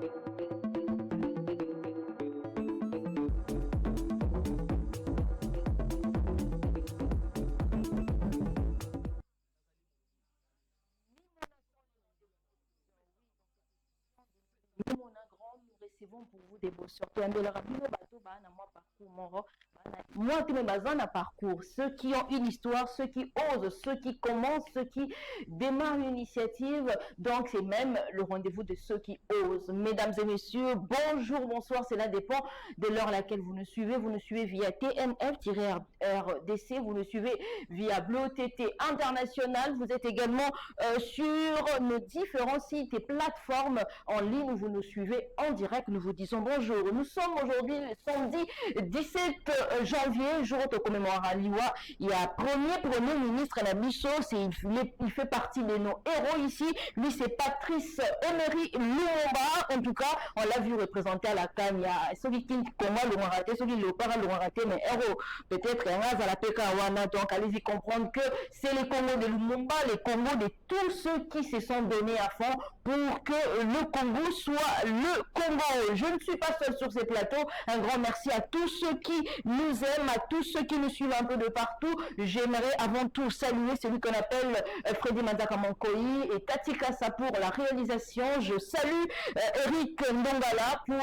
Nous recevons pour vous des beaux surtout moi tous mes bazans à parcours, ceux qui ont une histoire, ceux qui osent, ceux qui commencent, ceux qui démarrent une initiative. Donc c'est même le rendez-vous de ceux qui osent. Mesdames et messieurs, bonjour, bonsoir, cela dépend de l'heure à laquelle vous nous suivez. Vous nous suivez via TMF-RDC, vous nous suivez via Bleu TT International. Vous êtes également sur nos différents sites et plateformes en ligne où vous nous suivez en direct. Nous vous disons bonjour. Nous sommes aujourd'hui le samedi 17 janvier, jour de commémoration à Liwa. Il y a premier ministre Nabiso, il fait partie de nos héros ici. Lui, c'est Patrice Emery Lumumba. En tout cas, on l'a vu représenter à la CAN. Il y a ceux qui comment le raté, ceux qui le pas le raté, mais héros. Peut-être à la PKWANA. Donc, allez-y comprendre que c'est les Congos de Lumumba, les Congos de tous ceux qui se sont donnés à fond pour que le Congo soit le Congo. Je ne suis pas seul sur ces plateaux. Un grand merci à tous ceux qui nous aiment, à tous ceux qui nous suivent un peu de partout. J'aimerais avant tout saluer celui qu'on appelle Freddy Manzaka Mankoyi et Tati Kassa pour la réalisation. Je salue Eric Ndongala pour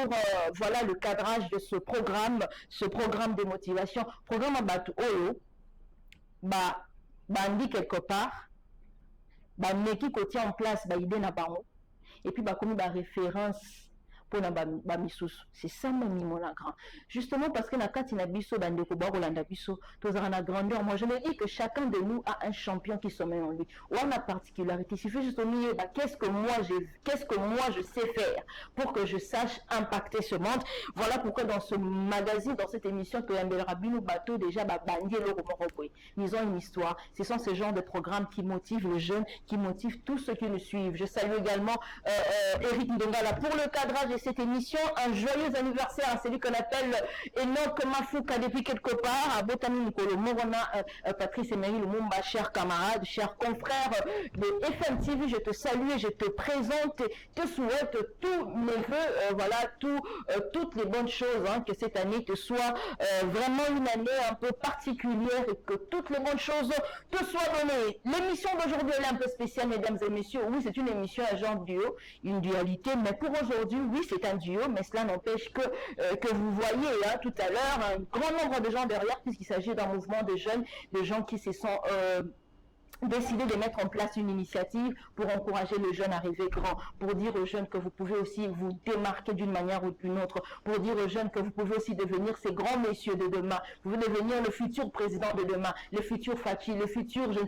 voilà le cadrage de ce programme de motivation. Programme à Batu Oyo, bandi quelque part, meki côté en place, idée na bango. Et puis comme référence pour na misusu. C'est ça même mon grand. Justement parce que na kati na biso bandeko ba kolanda biso, tozara na grandeur. Moi je me dis que chacun de nous a un champion qui sommeille en lui. Ou on a particularité. Il suffit juste au milieu, qu'est-ce que moi je sais faire pour que je sache impacter ce monde. Voilà pourquoi dans ce magazine, dans cette émission, Rabino Bateau déjà bandi ils ont une histoire. Ce sont ce genre de programmes qui motivent les jeunes, qui motivent tous ceux qui nous suivent. Je salue également Eric Ndongala pour le cadrage de cette émission. Un joyeux anniversaire à celui qu'on appelle Enoch Mafouka depuis quelque part, à Botani Nikolo Morona, Patrice Emery Lumumba, chers camarades, chers confrères de FM TV, je te salue et je te présente, te souhaite tous mes voeux, voilà, toutes les bonnes choses, hein, que cette année te soit vraiment une année un peu particulière et que toutes les bonnes choses te soient données. L'émission d'aujourd'hui elle est un peu spéciale, mesdames et messieurs. Oui, c'est une émission à genre duo, une dualité, mais pour aujourd'hui, oui, c'est un duo, mais cela n'empêche que vous voyez hein, tout à l'heure un grand nombre de gens derrière, puisqu'il s'agit d'un mouvement de jeunes, de gens qui se sont décider de mettre en place une initiative pour encourager les jeunes à rêver grand, pour dire aux jeunes que vous pouvez aussi vous démarquer d'une manière ou d'une autre, pour dire aux jeunes que vous pouvez aussi devenir ces grands messieurs de demain, vous pouvez devenir le futur président de demain, le futur Fachi, le futur je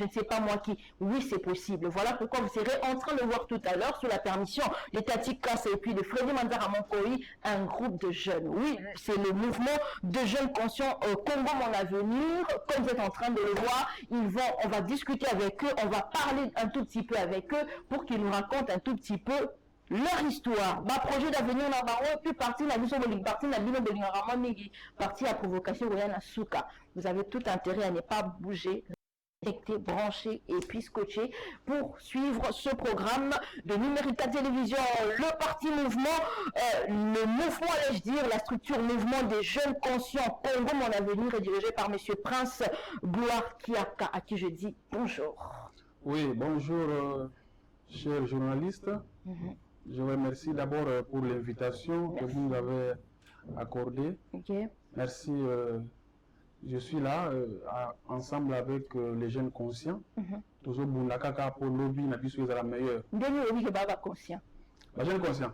ne sais pas moi qui. Oui, c'est possible. Voilà pourquoi vous serez en train de voir tout à l'heure, sous la permission de Tati Kassa et puis de Freddy Manzaka Mankoyi, un groupe de jeunes. Oui, c'est le mouvement de jeunes conscients au Congo Mon Avenir. Comme vous êtes en train de le voir, on va discuter avec eux, on va parler un tout petit peu avec eux pour qu'ils nous racontent un tout petit peu leur histoire. Ma projet d'avenir na bango puis partie la mission de partie la bino de mingi partie à provocation Oyana Souka. Vous avez tout intérêt à ne pas bouger, connecté, branché et puis scotché pour suivre ce programme de Numérica Télévision. Le parti mouvement, le mouvement, allais-je dire, la structure mouvement des jeunes conscients Congo Mon Avenir est dirigé par Monsieur Prince Gloire Kiaka, à qui je dis bonjour. Oui, bonjour, chers journalistes. Je vous remercie d'abord pour l'invitation que vous nous avez accordée. Merci. Je suis là ensemble avec les jeunes conscients. Toujours Bounakaka pour lobby n'a plus la meilleure. Conscient. Les jeunes conscients.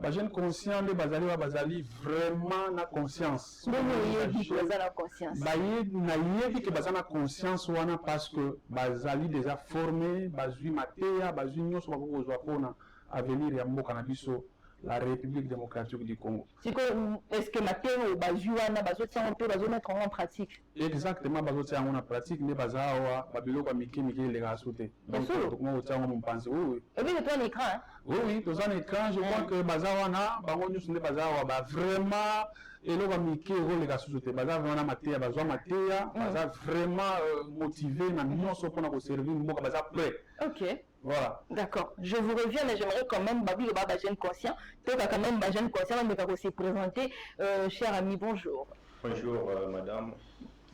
Les jeunes conscients, les bazali vraiment na conscience. Na conscience wana parce que bazali déjà formé, bazui matéa, bazui nyoso bako zwa avenir ya mboka na biso. La République démocratique du Congo. Est-ce que maintenant, bazuana, bazotia on peut mettre en pratique? Exactement, bazotia en pratique, mais bazawa, babilo kwa miki les rasouté. Donc, moi, au temps, on pense, oui. Et puis, tu as un écran, hein? Oui, tu as un écran, je crois que bazawa na, bango nous ne bazawa, vraiment, et là, on va société, baza vraiment matéa, baza matéa, baza vraiment motivé, na non so pour nous servir, nous baza prêt. Ok. Voilà. D'accord. Je vous reviens, mais j'aimerais quand même, Babi le Baba jeune conscient, toi quand même, jeune conscient, mais quand aussi présenté, cher ami, bonjour. Bonjour madame,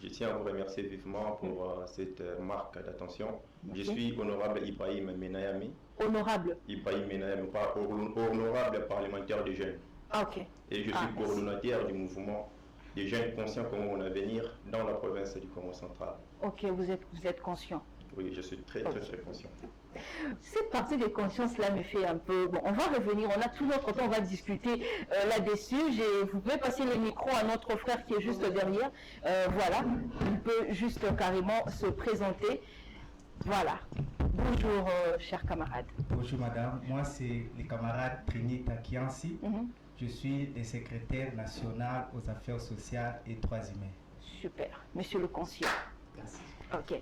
je tiens à vous remercier vivement pour cette marque d'attention. Je suis honorable Ibrahim Menayami. Honorable Ibrahim Menayami, pas honorable parlementaire des jeunes. Ah, ok. Et je suis coordonnateur du mouvement des jeunes conscients Congo Mon Avenir dans la province du Congo central. Ok, vous êtes conscient. Oui, je suis très conscient. Cette partie de conscience là me fait un peu... Bon, on va revenir, on a tout notre temps, on va discuter là-dessus. Vous pouvez passer le micro à notre frère qui est juste derrière. Voilà, il peut juste carrément se présenter. Voilà. Bonjour, chers camarades. Bonjour, madame. Moi, c'est le camarade Trini Takiansi. Je suis le secrétaire national aux affaires sociales et droits humains. Super. Monsieur le conscient. Merci. Ok.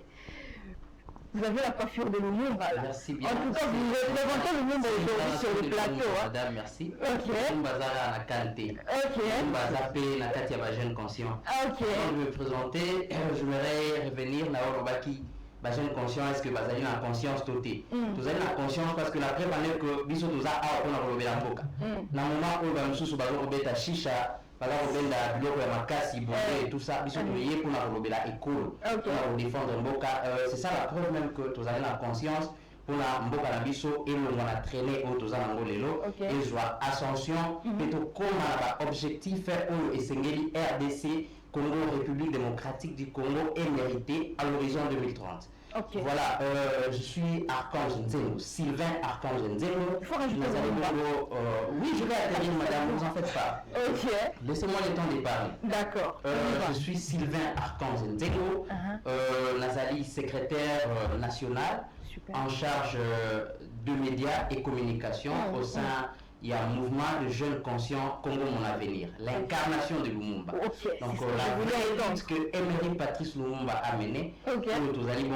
Vous avez la coiffure de Lumumba là. Merci bien. En tout cas, vous représentez Lumumba aujourd'hui sur le plateau. Madame, merci. Ok. Lumumba Zara na Kante. Ok. Lumumba Zapé na Katia Bajen Conscient. Ok. Avant de me présenter, j'aimerais revenir na Orobaki. Bajen Conscient, est-ce que vous avez la conscience totée? Vous avez la conscience parce que la preuve en est que biso nous a appris à relever la boca. Dans le moment où nous sommes à chicha, par exemple, la biloko ya makasi, bonté et tout ça, biso nous y pour relever la école, pour défendre Mboka. C'est ça la preuve même que vous avez la conscience pour la Mboka na biso et le on a traîné au tous en lelo et joie ascension et tout comme objectif au Esengeli RDC Congo République démocratique du Congo est mérité à l'horizon 2030. Okay. Voilà, je suis Archange Nzelo, Sylvain Archange Nzelo. Il faut rajouter oui, je vais atterrir, madame, ne vous en faites pas. Ok. Laissez-moi le temps de parler. D'accord. Je suis Sylvain Archange Nzelo, Nazali, secrétaire national. Super. En charge de médias et communication au sein. Il y a un mouvement de jeunes conscients Congo Mon Avenir, l'incarnation de Lumumba. Okay, donc la lutte que Emery Patrice Lumumba a menée, pour tous allez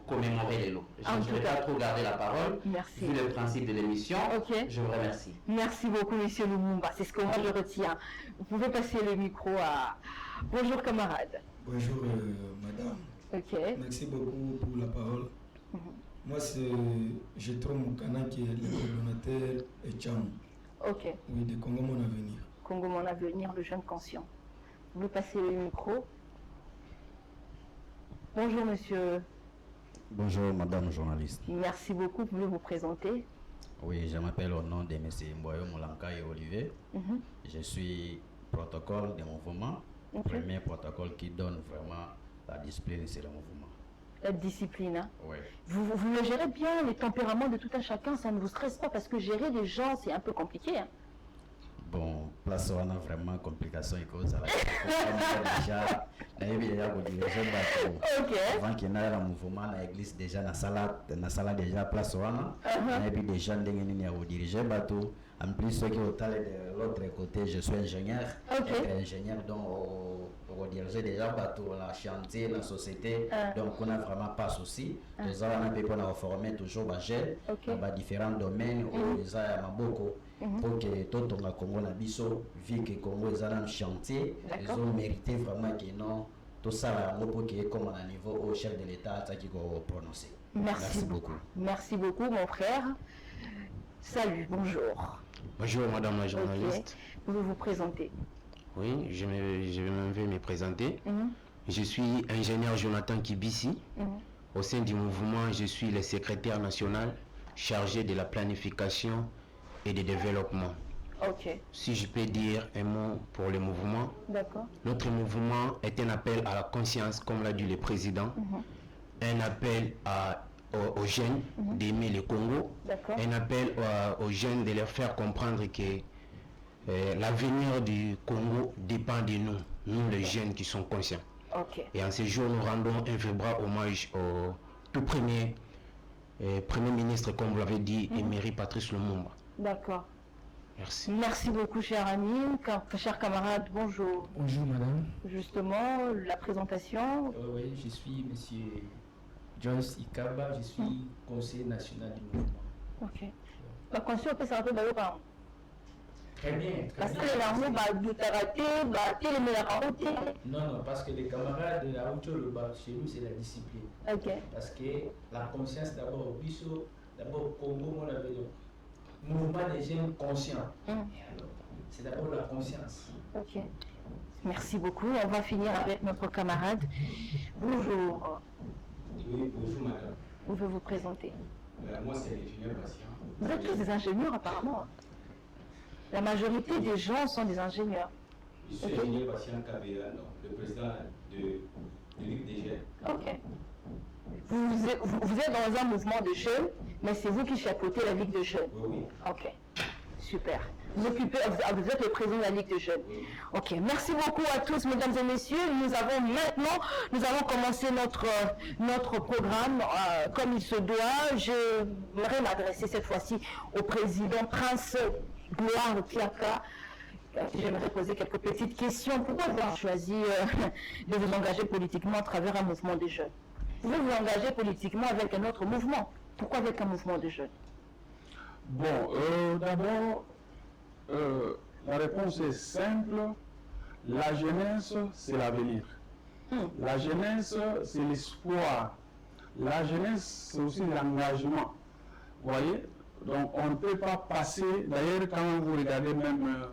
commémorer les lots. Je ne vais pas trop garder la parole. Merci. Vu le principe de l'émission, je vous remercie. Merci beaucoup, monsieur Lumumba. C'est ce que moi je retiens. Vous pouvez passer le micro à... Bonjour, camarade. Bonjour, madame. Ok. Merci beaucoup pour la parole. Moi, c'est Jetro Moukana qui est le coordonnateur et Tcham. Ok. Oui, de Congo Mon Avenir. Congo Mon Avenir, le jeune conscient. Vous pouvez passer le micro. Bonjour, monsieur. Bonjour, madame journaliste. Merci beaucoup. Vous pouvez vous présenter? Oui, je m'appelle au nom de M. Mboyo Moulanka et Olivier. Je suis protocole des mouvements. Premier protocole qui donne vraiment la discipline sur le mouvement. La discipline, hein? Oui. Vous le gérez bien, les tempéraments de tout un chacun, ça ne vous stresse pas parce que gérer des gens, c'est un peu compliqué. Hein? Bon, place on a vraiment complication et cause. Déjà, avant qu'il y ait un mouvement, l'église déjà dans la salle déjà place on a. Et puis déjà on diriger bateau. En plus, ceux qui sont de l'autre côté, je suis ingénieur. Ingénieur, donc on diriger déjà bateau, la chantier, la société. Donc on n'a vraiment pas de souci. Nous avons formé toujours dans différents domaines où ils ont beaucoup. Pour que tout le Congo na biso, vu que Congo est un chantier, ils ont mérité vraiment que non, tout ça pour que comme à niveau au chef de l'État, ça qui va prononcer. Merci beaucoup. Merci beaucoup, mon frère. Salut, bonjour. Bonjour, madame la journaliste. Vous pouvez vous présenter? Oui, je vais me présenter. Je suis ingénieur Jonathan Kibisi. Au sein du mouvement, je suis le secrétaire national chargé de la planification et de développement. Si je peux dire un mot pour le mouvement, notre mouvement est un appel à la conscience, comme l'a dit le président, un appel aux jeunes d'aimer le Congo, un appel aux jeunes de leur faire comprendre que l'avenir du Congo dépend de nous, nous les jeunes qui sont conscients. Et en ce jour, nous rendons un vibrant hommage au tout premier ministre, comme vous l'avez dit, Emery Patrice Lumumba. D'accord. Merci. Merci beaucoup, cher ami. Chers camarades, bonjour. Bonjour, madame. Justement, la présentation. Oui, je suis monsieur Joyce Ikaba, je suis conseiller national du mouvement. Ok. La conscience peut s'arrêter d'ailleurs par Très bien. Parce que les langues, non, parce que les camarades de la route, chez nous, c'est la discipline. Ok. Parce que la conscience, d'abord, au Bisso, d'abord, Congo, on avait le mouvement des jeunes conscients. C'est d'abord la conscience. Ok. Merci beaucoup. On va finir avec notre camarade. Bonjour. Oui, bonjour madame. Vous pouvez vous présenter. Moi, c'est l'ingénieur patient. Vous êtes tous des ingénieurs apparemment. La majorité des gens sont des ingénieurs. Je suis ingénieur patient KBA, le président de Ligue des Jeunes. Ok. Vous êtes dans un mouvement de jeunes, mais c'est vous qui chapeautez la Ligue de jeunes. Oui. Ok. Super. Vous êtes le président de la Ligue de jeunes. Ok, merci beaucoup à tous, mesdames et messieurs. Nous avons commencé notre programme comme il se doit. Je voudrais m'adresser cette fois-ci au président Prince Gloire Kiaka. J'aimerais poser quelques petites questions. Pourquoi avoir choisi de vous engager politiquement à travers un mouvement de jeunes? Vous pouvez vous engager politiquement avec un autre mouvement. Pourquoi avec un mouvement de jeunes? Bon, d'abord, la réponse est simple. La jeunesse, c'est l'avenir. La jeunesse, c'est l'espoir. La jeunesse, c'est aussi l'engagement. Vous voyez? Donc, on ne peut pas passer. D'ailleurs, quand vous regardez même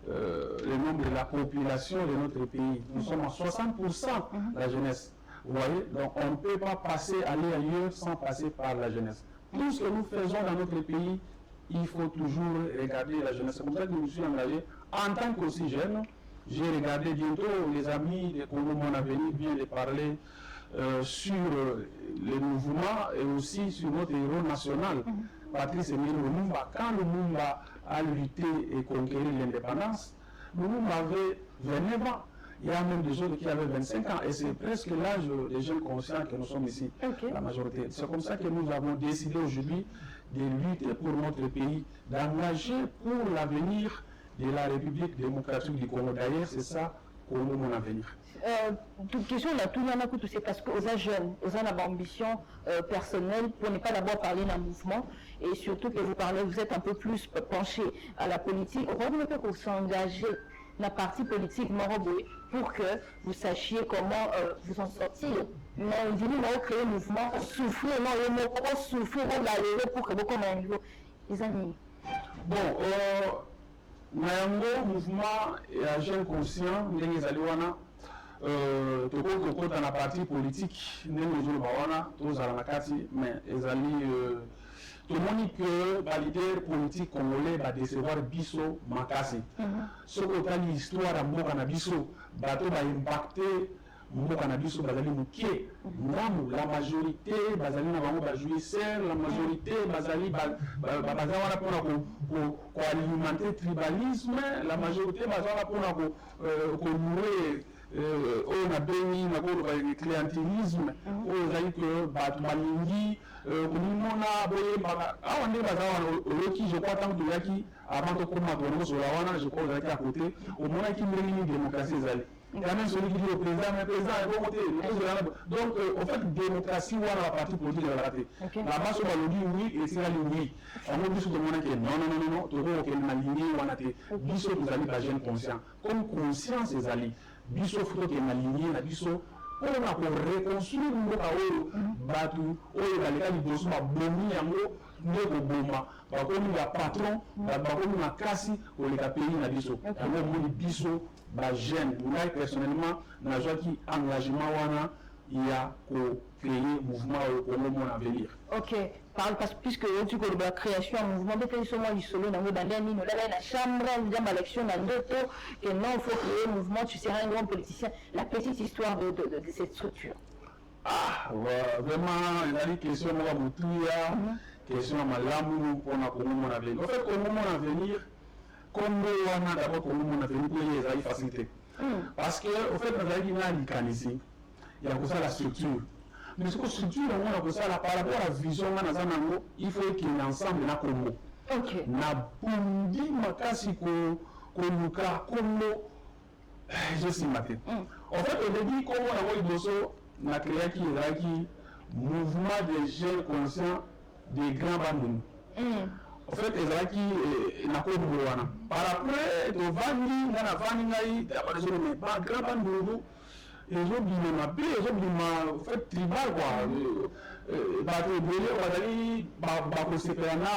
le nombre de la population de notre pays, nous sommes à 60% la jeunesse. Vous voyez? Donc, on ne peut pas passer, aller ailleurs sans passer par la jeunesse. Tout ce que nous faisons dans notre pays, il faut toujours regarder la jeunesse. C'est comme ça que je me suis engagé en tant qu'aussi jeune. J'ai regardé bientôt les amis de Congo Mon Avenir viennent de parler sur le mouvement et aussi sur notre héros national, Patrice Emery Lumumba. Quand Lumumba a lutté et conquéri l'indépendance, Lumumba avait 29 ans. Il y a même des autres qui avaient 25 ans et c'est presque l'âge des jeunes conscients que nous sommes ici, la majorité. C'est comme ça que nous avons décidé aujourd'hui de lutter pour notre pays, d'engager pour l'avenir de la République démocratique du Congo. D'ailleurs, c'est ça, Congo Mon Avenir. Toute question, on a tout le monde, c'est parce qu'aux jeunes, aux jeunes ont ambition personnelle, pour ne pas d'abord parler d'un mouvement, et surtout que vous êtes un peu plus penché à la politique. On va que vous s'engagez dans la partie politique Moroboué pour que vous sachiez comment vous en sortir. Mais on dit nous créer un mouvement, souffler, non, le mot souffler, on l'a levé pour que vous commencez les amis. Bon, Nayango, mouvement et agent conscient, les Aliwana, dans la partie politique, nous tous à la Nakati, mais les alliés. Tout le monde que le leader politique congolais va décevoir Bisso Makasi. Ce que l'histoire de Mokanabiso va impacter Mokanabiso Bazali Mouké. La majorité Bazali Nabango jouisseur, la majorité Bazali Bazawara pour alimenter le tribalisme, la majorité Bazawara pour nourrir. On a béni le clientélisme, on a dit que Batmalingi, on a béni, je crois, tant que Yaki, avant de commencer sur la Wana, je crois que à côté, au moment qui mène une démocratie, il y a même celui qui dit au président, mais le président est bon côté. Donc, en fait, démocratie, on a la partie politique de la raté. Là-bas, sur le dit oui, et c'est la ligne oui. On a dit sur le monde qui est non, tout le monde qui est dans la ligne, on a dit, biso, vous allez pas jeune conscient. Comme conscience, les alliés. Biso faut que maligné na biso on a pour reconstruire mboka oyo batu oyo baleka liboso babomi yango ndeko boma bakomi ya patron bakomi makasi oleka pays na biso yango moni biso ba jeune ngai personnellement nazwaki engagement wana ya ko créer mouvement au Congo Mon Avenir. Ok, parce puisque tu connais la création un mouvement de création moi solo dans la chambre dans l'élection dans d'autres et non il faut créer un mouvement, tu seras un grand politicien. La petite histoire de cette structure. Ah, vraiment, il y a des questions à Moutouya, questions à Malamu pour la Congo Mon Avenir. En fait, Congo Mon Avenir, Congo wana d'abord Congo Mon Avenir pour les aider facilité. Parce que au fait, nous avons une mécanisme. Il y a ça la structure. Mais ce que structure, on a ça par rapport à la vision, il faut qu'il y ait ensemble na Congo. Ok. Na bundi makasi ko luka Congo. Je suis maté. En fait, au début, Congo na Boso na créé qui mouvement des jeunes conscients des grands bandits. en fait ezalaki na kombo wana par après tovandi nga na vandi ngai abazolome bagrand bandulu ezobima mabe ezobima en fait tribal quoi bato ebele bazali bakosepela na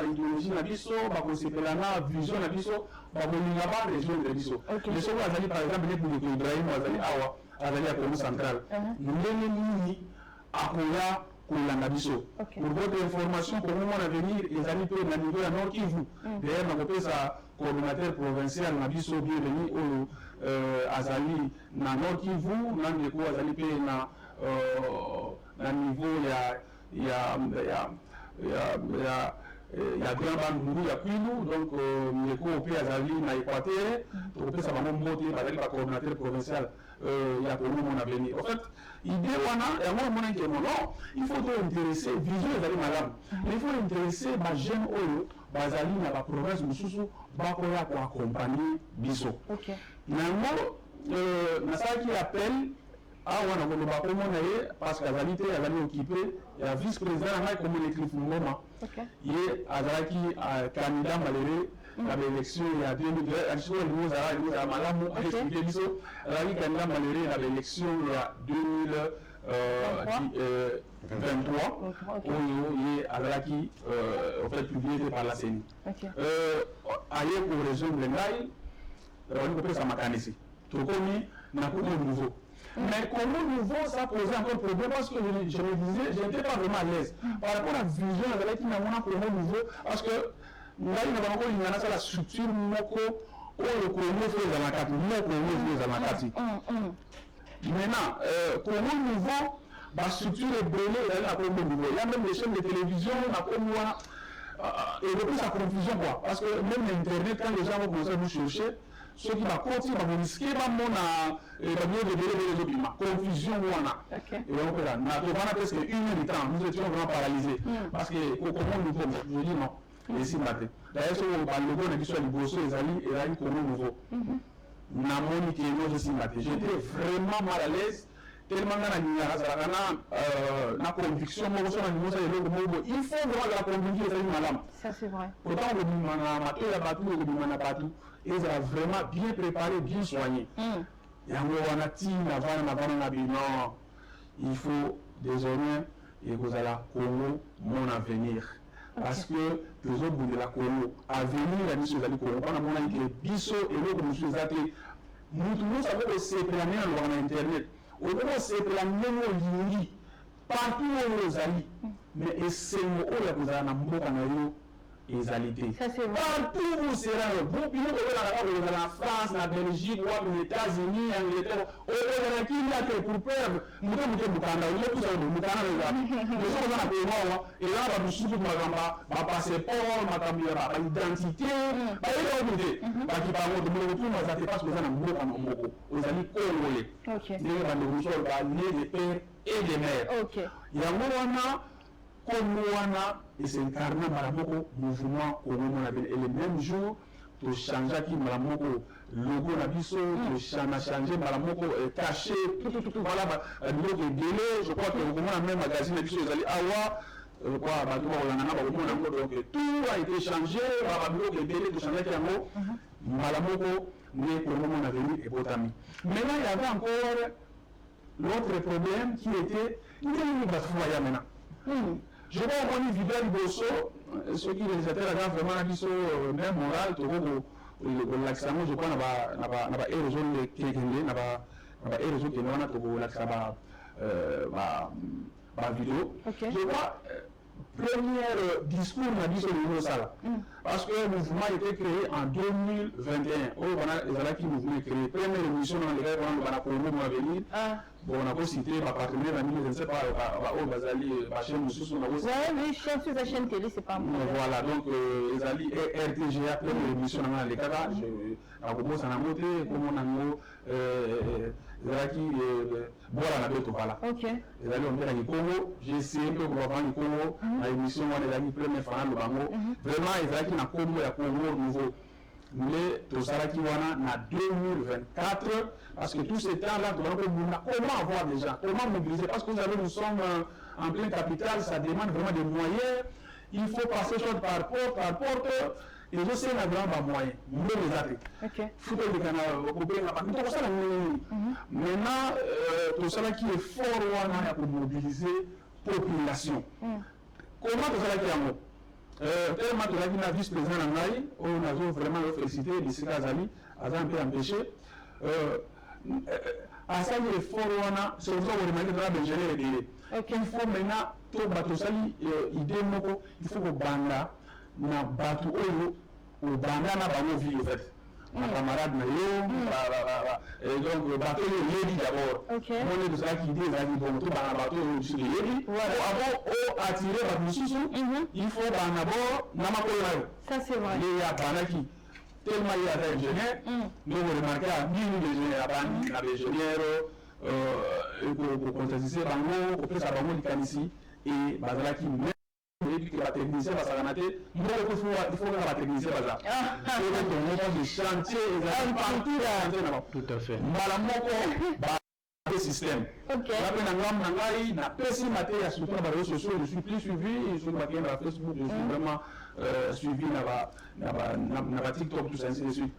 idéologie na biso bakosepela na vision na biso bakolinga barejoindre biso mais soki azali par exemple neti ndeko ibrahim azali awa azali ya congo central ndenge nini akoya kolanda biso pour votre information Congo Mon Avenir ezali mpe na niveau ya Nord Kivu d'ailleurs nakopesa coordonnateur provincial na biso bienvenu oyo azali na Nord Kivu na ndeko azali mpe na niveau ya Grand Bandundu ya Kwilu donc ndeko mpe azali na Équateur tokopesa bango mbote bazali ba coordonnateur provincial ya Congo Mon Avenir. En fait, idée wana yango mona ke non, il faut to intéresser vision ezali malamu. Il faut intéresser ba jeune oyo bazali na ba province mususu bakoya ko accompagner biso. OK. Nango nasalaki appel awa na koloba ko mona ye parce que azali te azali occupé ya vice président ngai comme l'écrire Ngoma. OK. Ye azalaki candidat malheureux à l'élection il y a 2002 nous a malamu expliqué biso azalaki candidat malheureux à l'élection il y a 2023 oyo ye azalaki en fait publié par la CENI. Aye pour résumer ngai on peut ça makanisi tokomi na Congo nouveau. Mais Congo nouveau, ça posait encore problème parce que je me disais, je n'étais pas vraiment à l'aise. Par rapport à la vision, avec qui n'a pas Congo nouveau, parce que nous avons la structure moko, ou le Congo fait dans la carte, maintenant, Congo nouveau, la structure est brûlée, elle a Congo nouveau. Il y a même les chaînes de télévision, on a Congo et depuis sa confusion quoi. Parce que même l'internet, quand les gens vont commencer à nous chercher, ceux qui vont continuer à risquer confusion et on a presque 1 heure de temps, nous étions vraiment paralysés parce que comment nous pouvons, je dis non, et si matin. D'ailleurs, sur le logo de soit le bosso, les alliés et comment nouveau. Na monique et je suis matin. J'étais vraiment mal à l'aise. Tellement na conviction, il faut vraiment la conviction, madame. Ça c'est vrai. Pourtant, ils ont vraiment bien préparé, bien soigné. Il faut désormais, et vous allez Congo, mon avenir. Parce que les autres bouts de la Congo, avenir, la mission de la Congo, on a mon biso et l'autre monsieur Zate. Nous savons que c'est plané dans Internet. Au moment c'est plané au Yuri, partout où vous allez, mais c'est où vous allez en égalité. Partout où c'est là, vous pouvez aller en France, en Belgique, aux États-Unis, en Angleterre, au Canada, pour perdre, nous sommes au Canada, nous sommes au Canada, et là, nous sommes au passeport, ma identité, qui parle de mon retour, mais ça ne passe pas aux amis congolais. Nous sommes des pères et des mères. Il y a un comme et c'est incarné Malamoko mouvement Congo Mon Avenir. Et le même jour, tu changes qui Malamoko logo Nabiso, tu changes Malamoko caché, tout, voilà, le délai, je crois que le même magazine Nabiso, ils allaient avoir, donc tout a été changé, le délai de changer qui en haut, Malamoko, mais Congo Mon Avenir et Botami. Maintenant, il y avait encore l'autre problème qui était, maintenant. Je vois qu'on est vidé du bosso, ceux qui réalisaient la grande vraiment la même morale, l'accent, je crois, n'a pas érosion de Kékende, n'a pas érosion de Kékende, n'a pas vidéo. Je vois, premier discours n'a dit sur le niveau ça. Parce que le mouvement a été créé en 2021. Les Alaki mouvement créé. Première émission dans laquelle on a Congo Mon Avenir. Bon, on a aussi cité ma partenaire, je ne sais pas, au Bazali, ma chaîne Moussous, on a aussi. Oui, sur la chaîne télé, c'est pas moi. Voilà, donc, les alliés RTGA, première émission dans les Kaka, je propose à la montée, comme on a mis, les Alaki, voilà, la bête, voilà. Ok. Les alliés, on est dans le Congo, j'ai essayé un peu pour avoir le Congo, la émission, on est dans le premier fan, le Bango. Vraiment, les Alaki, na Congo, il y a Congo nouveau. Mais tout ça qui wana na 2024 parce que tous ces temps là comment avoir des gens, comment mobiliser parce que nous sommes en pleine capitale, ça demande vraiment des moyens. il faut passer soit par porte, et je sais un grand moyen, mais les arrêts. Il faut que les canaux, tout ça, maintenant, tout ça qui est fort, pour mobiliser la population. Comment tout ça qui est en mot? Tellement que la vice-président Nangaï, on a vraiment félicité les Kazali, à un peu empêché. À ça, il est fort, c'est pour ça qu'on remarque que l'ingénieur est délai. Il faut maintenant, tout bateau sali, idée, il faut que banda, na bateau au banda, na bano vie, en fait. Un camarade, et donc le bateau est lié d'abord. On est de ça qui dit, bon, tout le bateau est sur le lié. Avant, attirer votre sous, il faut d'abord, n'amakoyo. Ça, c'est vrai. Il y a Banaki. Tellement il y a des ingénieurs, nous remarquons à 10 000 ingénieurs à des ingénieurs, pour contester Bango, pour faire Bango ici, et Bazalaki, même que la technicien va s'arrêter, il faut que la technicien va s'arrêter. Il faut que chantier, tout à fait. Le système. La peine n'a pas si maté à sur les réseaux sociaux, je suis plus suivi sur ma Facebook, je suis vraiment suivi dans TikTok, tout ça, ainsi de suite.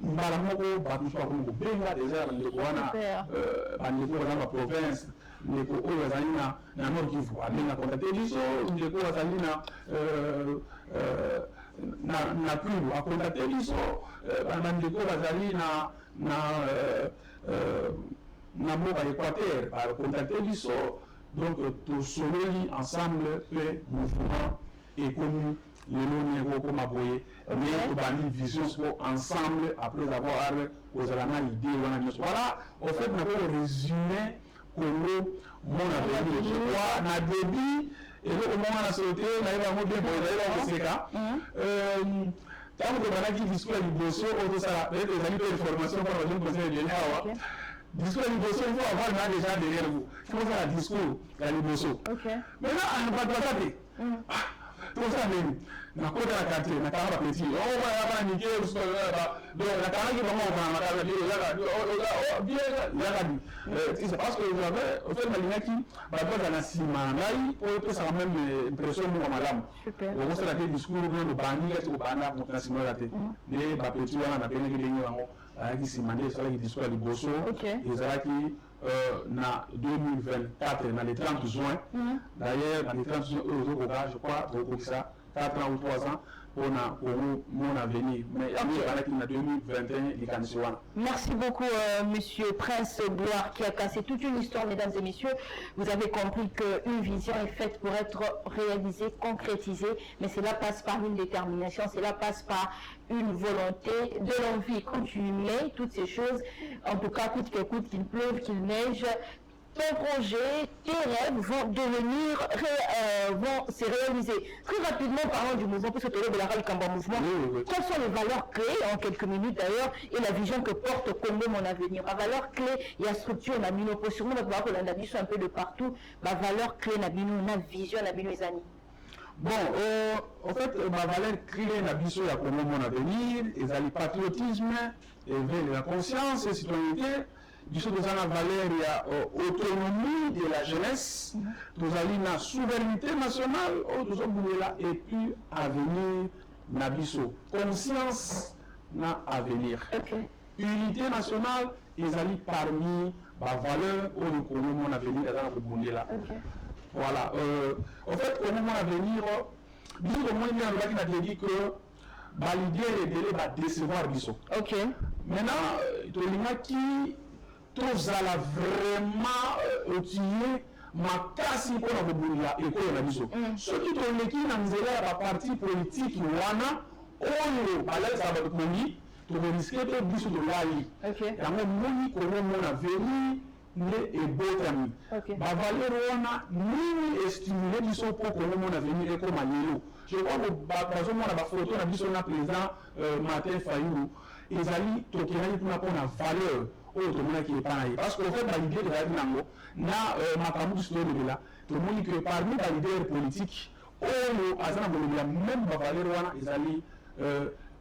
Malamoko, Batuswa, Benga, déjà, les Kouana, dans la province, les Kouazalina, dans Nord Kivu, à contacter l'ISO, les Kouazalina, n'a plus à contacter l'ISO, les Kouazalina, Namoka Équateur, à contacter l'ISO, donc tout cela ensemble, le mouvement est connu. Les noms comme aboyé, mais une vision ensemble après avoir aux alamans l'idée. Voilà, au fait, nous avons résumé Congo, mon avenir. Je crois, na début, et là, au moment où on a sauté, on a eu un mot bien pour les cas. Tant que on a dit discours à l'Ibosso, on a des informations pour le conseil de l'État. Discours à l'Ibosso, il faut avoir déjà derrière vous. Il faut faire un discours à l'Ibosso. Maintenant, on ne va pas taper. Tout ça même, na côté de la quartier, na carrière petit, on va avoir niqué ou ce que donc la carrière qui va c'est parce que vous avez au fait malina qui va pas dans ciment là pour ça même impression moi madame on se la fait discours de bandi est au banda pour ciment là tête mais ba petit wana na pene ki dengi wango aki simandé ça qui discours à Liboso et ça qui na 2024 na le 30 juin d'ailleurs dans les 30 juin je crois pour ça 4 ans ou 3 ans pour mon avenir. Mais en 2021, merci beaucoup, Monsieur Prince Gloire, qui a cassé toute une histoire, mesdames et messieurs. Vous avez compris qu'une vision est faite pour être réalisée, concrétisée, mais cela passe par une détermination, cela passe par une volonté, de l'envie. Quand tu mets toutes ces choses, en tout cas, coûte que coûte, qu'il pleuve, qu'il neige, ton projet, tes rêves vont devenir, vont se réaliser. Très rapidement, parlons du mouvement, puisque tu es de la Rallye Kamba Mouvement. Quelles sont les valeurs clés, en quelques minutes d'ailleurs, et la vision que porte Congo Mon Avenir? La valeur clé, il y a structure, on a mis nos postures, on va voir que l'on a mis un peu de partout. La valeur clé, on a mis nos vision, on a mis nos amis. Bon, en fait, ma valeur clé, on a mis sur la Congo Mon Avenir, et le patriotisme, et la conscience, et la citoyenneté. Du fait que la valeur, il y a autonomie de la jeunesse, nous avons la souveraineté nationale, nous avons là, et puis avenir, nabiso. Conscience, na avenir. Unité nationale, ils allaient parmi les valeurs où nous connaissons mon avenir dans le monde là. Voilà. En fait, comment mon avenir, disons que moi, il y a un gars qui m'a dit que l'idée est de décevoir biso. Maintenant, il y a qui tous à la vraiment outillé makasi pour la bobulia et pour la biso. Ceux qui ont l'équipe dans la partie politique wana oyo balai ça va moni to risquer de biso de wali. Yango moni ko mon avenir ne e botami. Ba valeur wana ni estimuler biso pour ko mon avenir comme alelo. Je crois que bazo mona ba photo na biso na président Martin Fayulu ezali to kenali pour na valeur qui est pas parce qu'en fait l'idée de la Nango na makambu story de là tout le monde que parmi les leaders politiques azana bolobia même valeur wana ezali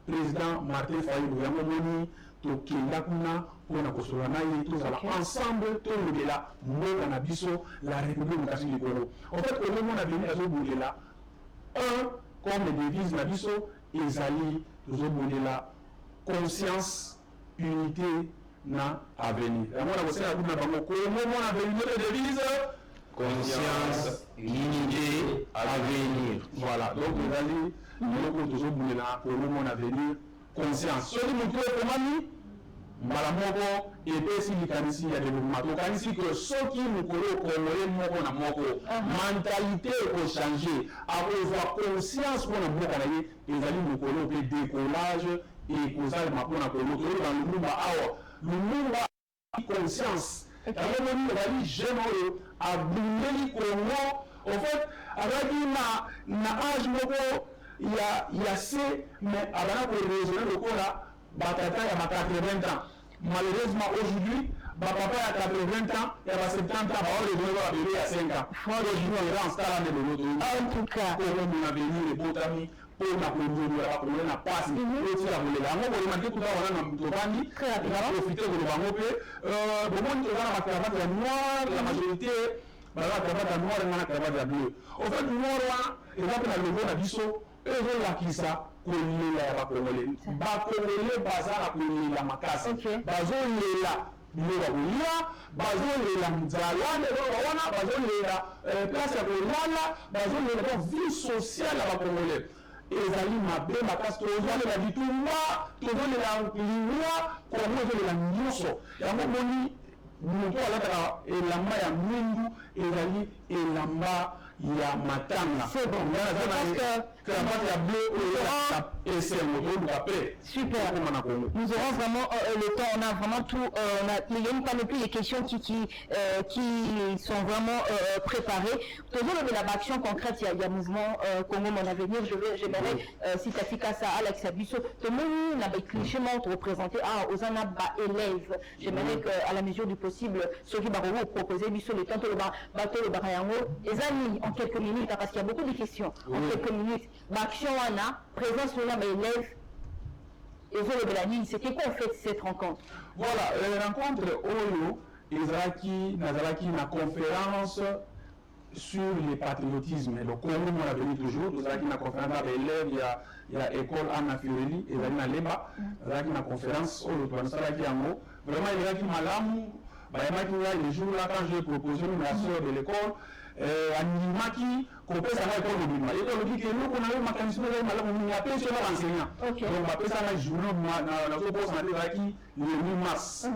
président Martin Fayulu yango moni to kenda kuna pona kosola na ye tous ensemble to le là mboka na biso la République démocratique du Congo en fait au moment on a venu à ce bout là comme devise na biso ezali tozobonela la conscience unité na avenir yango na kosala kuna bango komo mona avenir devise conscience unité avenir. Voilà, donc ezali biloko tozobonela komo mona avenir conscience soki motu ekomami mbala moko epesi likanisi ya développement tokanisi ke soki mokolo okongole moko na moko mentalité ekochange akozwa conscience mpona mboka na ye ezali mokolo mpe décollage ekozalema mpona kolo toyeba lumumba awa lumumba conscience yango moni ezali jeune oyo abundeli kongo en fait azalaki na age moko ya se mais abana koraisonne lokola batata ya 80 ans. Malheureusement aujourd'hui papa ya 80 ans ya 70 ans baoraisonne ba bébé ya 5 ans différence tala ne loloto en tout cas on a venu ebotami mpona konzongola bakongole na pasi otila kolela yango kolema nde tuta wana na tobandi profite koloba yango mpe bomoni toza na bacravate ya noir la majorité baza cravate ya noir nga na cravate ya bleu en fait noir wana eza mpe na logo na biso ezolakisa kolela ya bakongole bakongole baza na kolela makasi bazolela biloko ya kolia bazolela nzala eloko wana bazolela place ya kolala bazolela po vie sociale ya bakongole ezali mabe makasi tozolela bitumba tozolela liwa kongo ezolela nyonso yango moni moto alataka elamba ya mwindu ezali elamba ya matanga super. Nous aurons vraiment le temps, on a vraiment tout, il y a une panoplie de questions qui sont vraiment préparées. Toujours de la action concrète, il y a mouvement Congo Mon Avenir, j'aimerais si Tafika ça, Alex Abisso, tout le monde n'a pas cliché représenté aux élèves. J'aimerais qu'à la mesure du possible, ceux qui vont proposer, Bisso, le temps de le bateau, le barayango, les amis, en quelques minutes, parce qu'il y a beaucoup de questions, en quelques minutes, action Wana, présence de l'élève, et vous c'était quoi en fait cette rencontre? Voilà, la rencontre Oyo, Ezraki, Nazaraki, ma conférence sur le patriotisme. Le Congo, on a venu toujours, Ezraki, ma conférence avec l'élève, il y a l'école Anna Fiorelli, Ezraki, na Leba, Ezraki, ma conférence, Oyo, Ezraki, Yango, vraiment, Ezraki, Malam, les jours là, quand j'ai proposé une soeur de l'école, animaki kopesa na école mobima école dit que nous on a eu mécanisme de malamu ni apesa na enseignant donc bapesa na journée na so poste na diraki le 8 mars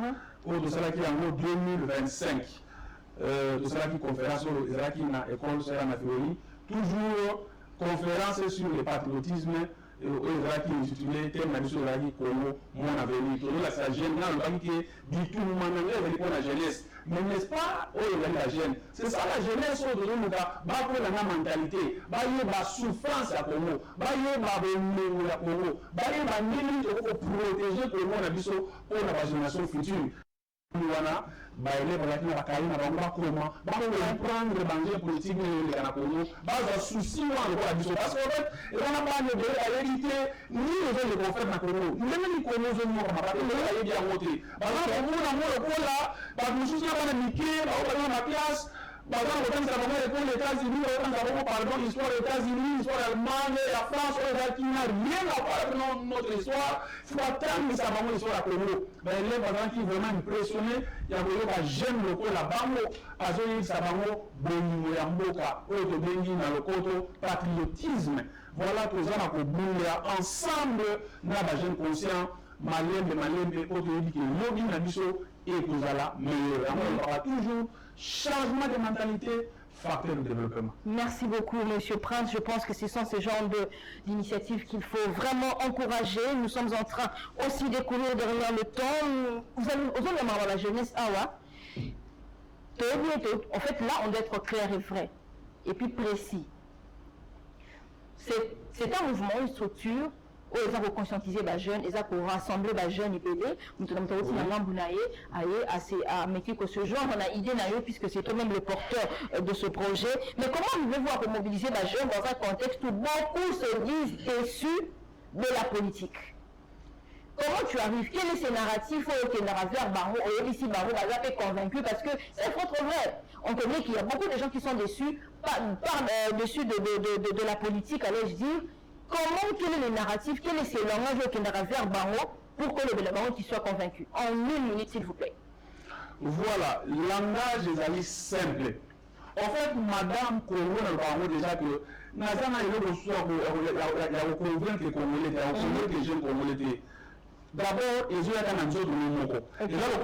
au de cela qui en 2025 de cela qui conférence au diraki na école sera na théorie toujours conférence sur le patriotisme ezalaki intitulé thème na biso ezalaki Congo Mon Avenir tozolakisa jeune na alobaki ke bitumuma na ngai ezali mpona jeunesse mais n'est-ce pas oyo ezali la jeune c'est ça la jeunesse oyo tozoluka bakola na mentalité bayeba souffrance ya Congo bayeba bomengo ya Congo bayeba ndenge tokoprotéger Congo na biso mpona bagénération future wana baélève bazalaki na bakali na bango bakoma bakomprendre banjeu politique eleka na Congo bazwa souci wana lokola biso parce que en fait ezana bana ebele bayebi te nini ezoli kofaire na Congo ndenge ni Congo ezomokama bato ebele bayebi yango te baza komona ngo lokola bato mosusu na bana mike baobaza na classe baza kotanisa bango école États-Unis baotanisa bango pardon histoire États-Unis histoire Allemagne ya France oyo ezalaki na rien à voir avec notre histoire faut atangisa bango histoire ya Congo baélève bazalaki vraiment impressionné ya koyoka jeune lokola bango azoyebisa bango bolingo ya mboka oyo tobengi na lokoto patriotisme voilà toza na kobundela ensemble na bajeune conscient malembe oyo toyebi ke lobi na biso ekozala meilleur yango elobaka toujours changement de mentalité, facteur de développement. Merci beaucoup, Monsieur Prince. Je pense que ce sont ces genres d'initiatives qu'il faut vraiment encourager. Nous sommes en train aussi d'écouler derrière le temps. Vous allez voir la jeunesse, en fait, là, on doit être clair et vrai, et puis précis. C'est un mouvement, une structure. Ils ont conscientisé les jeunes, ils ont rassemblé les jeunes IPD. Nous avons aussi à mettre que ce genre, on a idée puisque c'est toi-même le porteur de ce projet. Mais comment vous voir mobiliser les jeunes dans un contexte où beaucoup se disent déçus de la politique? Comment tu arrives? Quel est ce narratif? Ici, Barreau, convaincu parce que c'est trop vrai. on connaît qu'il y a beaucoup de gens qui sont déçus dessus de la politique, allais-je dire. Comment, quel est le narratif, quel est ce langage qui est vers Bango pour que le Bango qui soit convaincu? En 1 minute, s'il vous plaît. Voilà, le langage est simple. En fait, Madame Congo n'a pas déjà que Nazana est le soir il y a convaincre les Congolais, il y a convaincre les jeunes Congolais. D'abord, ils ont un anneau de Moko. Et là, le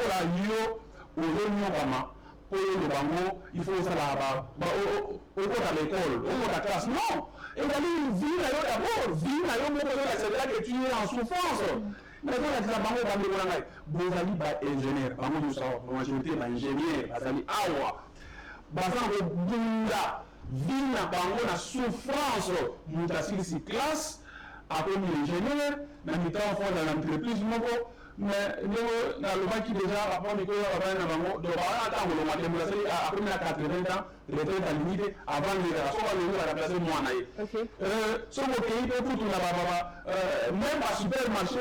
pour le Bango, il faut ça là-bas. Au cours de l'école, au cours de la classe. Non! Et il y a une vie d'abord. Vie c'est là que tu es en souffrance. Mais quand il y a des Bango, vous allez ingénieur, Bango nous sommes en majorité ingénieur, vous allez awa. Bazan Bunda, vie na Bango na souffrance, nous avons cette classe, après l'ingénieur, nous avons fait dans l'entreprise. Mais nous avons qui déjà avant de Bango, donc après 80 ans, retraite à limite, avant de la place de moi. Ce pays peut tout même à supermarché,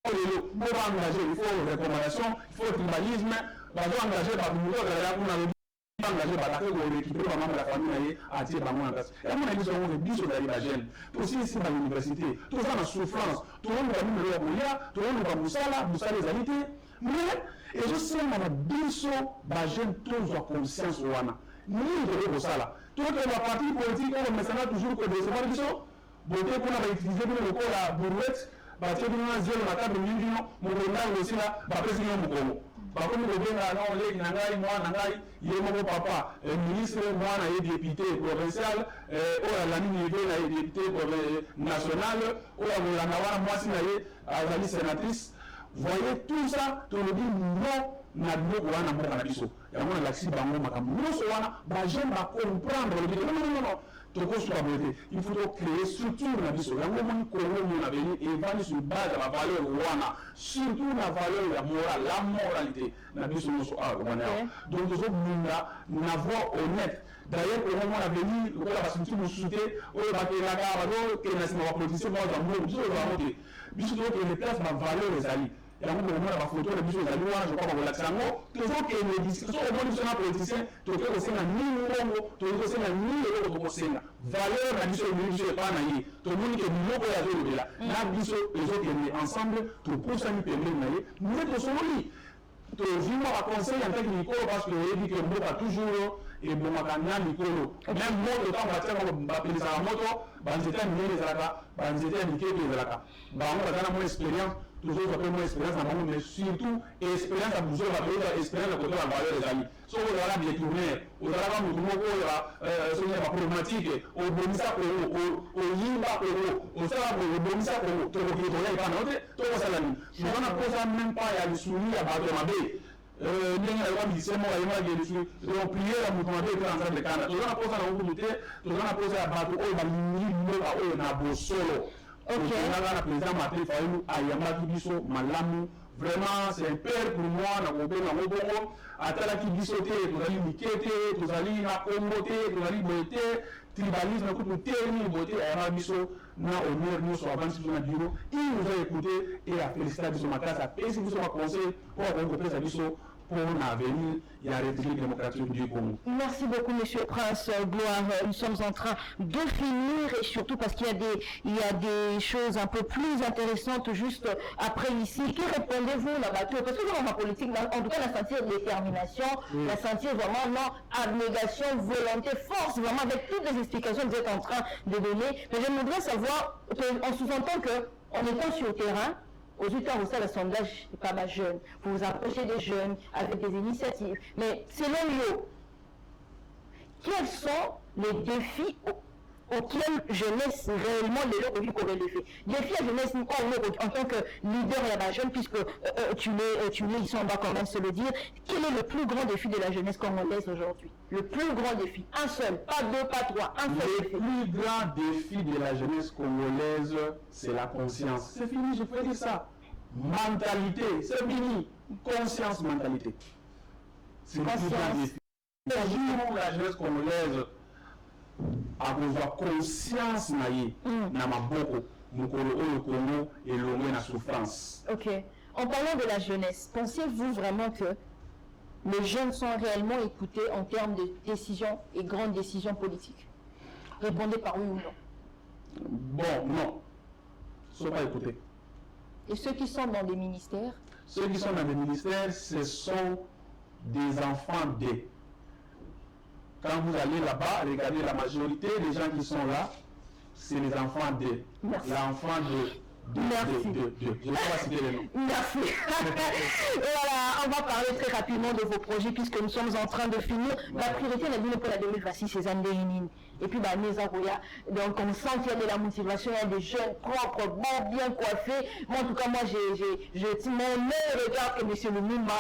il faut engager, il faut recommandation, il faut tribalisme, il faut engager par le engagé par la récupérer la famille à tirer par moi en place. Et à mon avis, nous avons des sur la jeune. Aussi ici dans l'université, tout ça en souffrance, tout le monde va nous le dire, tout le monde va nous les alité. Mais, et je sais, on a biso, la jeune, tous ont conscience ou ana. Nous, nous devons ça là. Tout le parti politique, on me toujours que des séparés biso. Beauté qu'on a utilisé le corps la brouette, bâtir une zéro la table de millions, mon gouvernement aussi là, va président mon Congo. Par contre, le bien là, on est Nangaï, moi, Nangaï, il est mon papa, ministre, moi, on est député provincial, la ligne est député national, la Nawa, moi, si on est sénatrice. Voyez tout ça, tout le dit non, n'a pas de cannabis. Il y a un laxi bango makam. Non, ce wana, j'aime pas comprendre le but. Non. Il faut créer structure na biso. Il y a un moment où on a venu et va sur base de la valeur wana, surtout la valeur la morale, la moralité na biso nous wana. Donc nous avons une voix honnête. D'ailleurs, au moment où on a venu, on a senti nous souhaiter, on a battu la garde, on a essayé de politicien, moi, j'en veux, je vais monter. Biso donc les places ma valeur les alliés. Et on a la photo de biso les alliés, je crois qu'on va l'accent. Toujours que les discussions au monde sont politiciens, tu fais aussi un 1000 euros, tu fais aussi un 1000 euros de conseil. Valeur na biso le pas naïe. Tout le monde qui est mieux pour la zone là. Na biso les autres qui ensemble, tout pour ça nous permet naïe. Nous être sur lui. Tu vois à conseil en technique parce que il dit que on pas toujours et bon makanya mikolo. Même moi le temps batia on va appeler ça moto, banzete ni les alaka, banzete ni les alaka. Ba on va mon expérience, toujours après mon expérience dans mais surtout expérience à bouger va payer expérience de côté la valeur des amis. So on va bien tourner, on va la mutumo ko ya so n'est pas problématique, au bonisa au yimba au sala au bonisa ko to ko to ya pas note, to ko sala ni. Je on a posé même pas ya lisuni ya ba de mabe. Ndenge na kwa misemo ya yema gelisu donc prier la mutumade est en train de kana tozana posa na ngumute tozana posa ya bato oyo balingi mboka oyo na bosolo tozana na président Martin Fayulu ayambaki biso malamu vraiment c'est un père pour moi na kobenga ngobongo atalaki biso te tozali mikete tozali na kombo te tozali boye te tribalisme kutu terni boye te ayamba biso na honneur nyonso avance biso na bureau il nous a écouté et a félicité biso makasi apesi biso baconseil po akoki kopesa biso pour l'avenir et la République démocratique du Congo. Merci beaucoup, Monsieur Prince Gloire. Nous sommes en train de finir et surtout parce qu'il y a des choses un peu plus intéressantes juste après ici. Que répondez-vous là-bas? Parce que dans ma politique, en tout cas, la sentir détermination, la sentir vraiment abnégation, volonté, force, vraiment avec toutes les explications que vous êtes en train de donner. Mais je voudrais savoir, on sous-entend qu'en étant sur le terrain, aux États, vous savez, le sondage n'est pas mal jeune. Vous vous approchez des jeunes avec des initiatives. Mais selon vous, quels sont les défis auxquels jeunesse réellement les gens pour relever? Défis à jeunesse en tant que leader et la jeune, puisque tu l'es ici, on va quand même se le dire. Quel est le plus grand défi de la jeunesse congolaise aujourd'hui? Le plus grand défi, un seul, pas deux, pas trois, un seul défi. Le plus grand défi de la jeunesse congolaise, c'est la conscience. C'est fini, je peux dire ça. Mentalité, c'est fini. Conscience, mentalité. C'est le plus grand défi. Le jour où la jeunesse congolaise a besoin de conscience na maboko, mukolo oyo Congo et l'ongé na souffrance. Ok. En parlant de la jeunesse, pensez-vous vraiment que les jeunes sont réellement écoutés en termes de décisions et grandes décisions politiques? Répondez par oui ou non. Bon, non. Ils ne sont pas écoutés. Et ceux qui sont dans des ministères? Ceux qui sont dans des ministères, ce sont des enfants d'eux. Quand vous allez là-bas, regardez la majorité des gens qui sont là, c'est les enfants d'eux. L'enfant de... Merci. Je ne vais pas citer les noms. Merci. Voilà, on va parler très rapidement de vos projets puisque nous sommes en train de finir. La priorité pour la 2026, c'est Zandéinine. Et puis, donc on sent qu'il y a de la motivation, il y a des jeunes propres, bons, bien coiffés. Moi, en tout cas, moi, j'ai mon meilleur regard que M. Lumumba,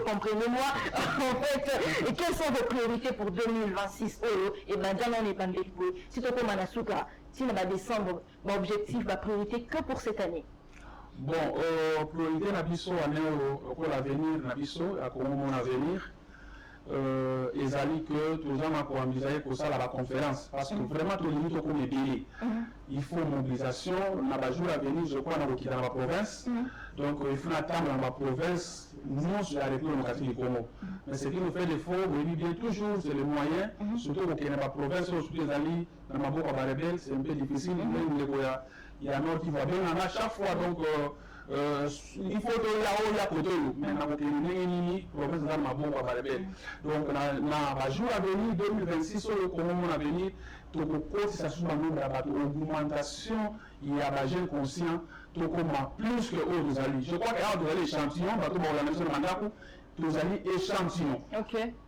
comprenez-moi. En fait, et quelles sont vos priorités pour 2026? Et bien, dans les bandes, si tu as Manasuka, si on va descendre, mon objectif, ma priorité que pour cette année. Bon, priorité Nabiso, à l'avenir, Nabiso, à comment avenir, ezali que tous les gens ont envisagé pour ça la conférence. Parce que vraiment, tout le monde comme les délais. Il faut mobilisation, on a jour à venir, je crois, dans la province. Donc, il faut attendre dans la province, non sur la République démocratique du Congo. Mais ce qui nous fait défaut, oui, bien toujours, c'est le moyen, surtout au Kenya, la province, surtout les alliés, dans ma boca rebelle, c'est un peu difficile. Il y a un autre qui va bien à chaque fois, donc il faut que là-haut, il y a côté, mais dans la province, dans ma boca rebelle. Donc, dans le jour à venir, 2026, sur le Congo, à venir, si ça se trouve augmentation, il y a des jeunes conscients, plus que autres alliés. Je crois qu'il y a des échantillons, tous alliés échantillons.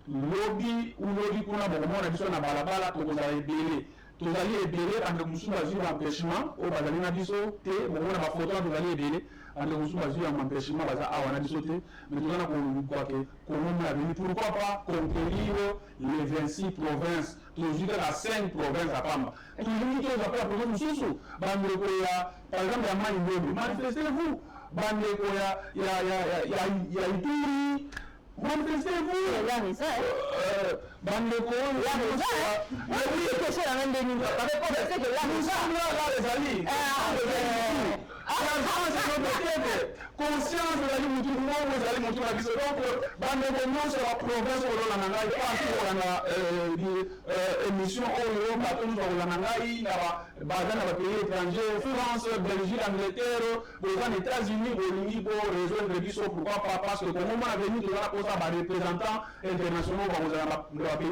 Lobby ou lobby qu'on a beaucoup de gens à Balabala, tous alliés belés. Tous alliés belés, en dessous de l'empêchement, au Bazalina Bisso, on a ma photo, tous alliés belés, en dessous de l'empêchement, on a dissoté, mais tout le monde a dit pourquoi pas conquérir les 26 provinces, toujours la 5 provinces à Pamba. Toujours que la province de Soussou, par exemple, il y a Maïbobi, manifestez-vous, il y a Ituri. Manifestez-vous! La raison, Bandeko, la raison, oui, que c'est la même de nous. Nous sommes là, les alliés. Conscience de la limite, vous allez montrer la vision. Donc, Bandeko, non, c'est la province où on a une émission où on a tous dans les pays étrangers, France, Belgique, Angleterre, aux États-Unis, au niveau réseau de Bissau, pourquoi pas? Parce que comme on a venu de la représentants internationaux dans la pays.